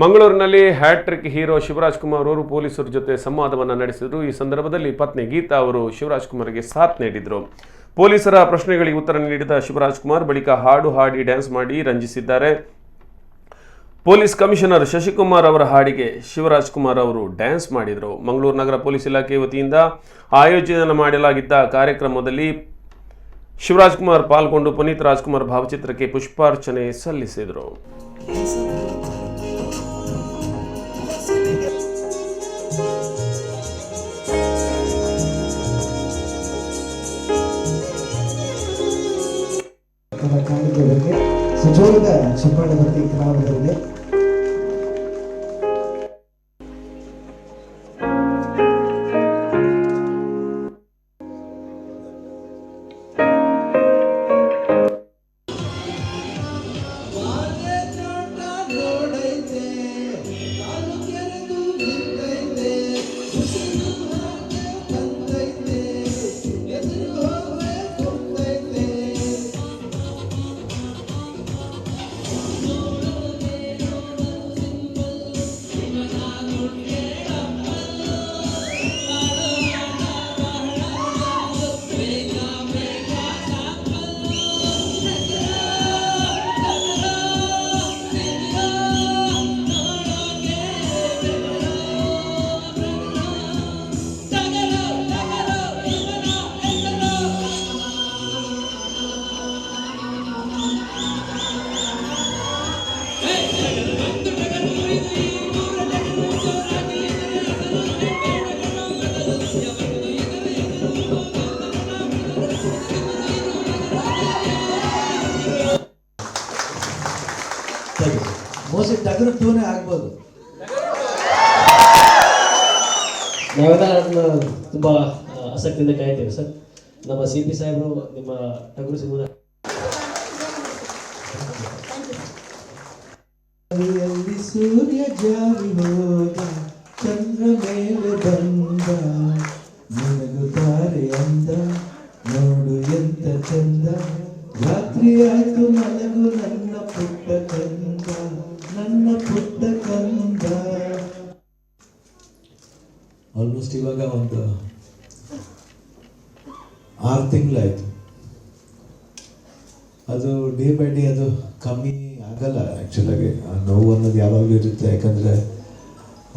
ಮಂಗಳೂರಿನಲ್ಲಿ hat trick hero Shivraj Kumar ಅವರು ಪೊಲೀಸರ ಜೊತೆ ಸಂವಾದವನ್ನು ನಡೆಸಿದರು. ಈ ಸಂದರ್ಭದಲ್ಲಿ ಪತ್ನಿ ಗೀತಾ ಅವರು ಶಿವರಾಜ್ ಕುಮಾರ್ಗೆ ಸಾಥ್ ನೀಡಿದರು. ಪೊಲೀಸರ ಪ್ರಶ್ನೆಗಳಿಗೆ ಉತ್ತರ ನೀಡಿದ ಶಿವರಾಜ್ ಕುಮಾರ್ ಬಳಿಕ ಹಾಡು ಹಾಡಿ ಡ್ಯಾನ್ಸ್ ಮಾಡಿ ರಂಜಿಸಿದ್ದಾರೆ. ಪೊಲೀಸ್ ಕಮಿಷನರ್ ಶಶಿಕುಮಾರ್ ಅವರ ಹಾಡಿಗೆ ಶಿವರಾಜ್ ಕುಮಾರ್ ಅವರು ಡ್ಯಾನ್ಸ್ ಮಾಡಿದರು. ಮಂಗಳೂರು ನಗರ ಪೊಲೀಸ್ ಇಲಾಖೆ ವತಿಯಿಂದ ಆಯೋಜನೆ ಮಾಡಲಾಗಿದ್ದ ಕಾರ್ಯಕ್ರಮದಲ್ಲಿ ಶಿವರಾಜ್ ಕುಮಾರ್ ಪಾಲ್ಗೊಂಡು ಪುನೀತ್ ರಾಜ್ಕುಮಾರ್ ಭಾವಚಿತ್ರಕ್ಕೆ ಪುಷ್ಪಾರ್ಚನೆ ಸಲ್ಲಿಸಿದರು. ಸುಜೋರದ ಚಿಕ್ಕಬಳ್ಳಾಪುರ ಗ್ರಾಮದಲ್ಲಿ ಮೋಸ್ಟ್ಲಿ ಟಗರು ಟೂನೇ ಆಗ್ಬೋದು. ನಾವೆಲ್ಲ ಅದನ್ನ ತುಂಬ ಆಸಕ್ತಿಯಿಂದ ಕಾಯ್ತೇವೆ ಸರ್. ನಮ್ಮ CP ಸಾಹೇಬರು ನಿಮ್ಮ ಟಗರು ಸಿಗುವುದ ಸೂರ್ಯ ಜಾರಿ ಹೋದ ಚಂದ್ರ ಮೇಲೆ ಬಂದ ನನಗುತ್ತಾರೆ ಅಂದ ನೋಡು ಎಂತ ಚಂದ ರಾತ್ರಿ ಆಯ್ತು ನನಗೂ ನನ್ನ ಪುಟ್ಟ ಕಂದ ನನ್ನ ಪುಟ್ಟ ಕಂದ. ಆಲ್ಮೋಸ್ಟ್ ಇವಾಗ ಒಂದು 6 ತಿಂಗಳಾಯ್ತು. ಅದು ಡೇ ಬೈ ಡೇ ಅದು ಕಮ್ಮಿ ಆಗಲ್ಲ. ಆ್ಯಕ್ಚುಲಾಗಿ ನೋವು ಅನ್ನೋದು ಯಾವಾಗಲೂ ಇರುತ್ತೆ. ಯಾಕಂದರೆ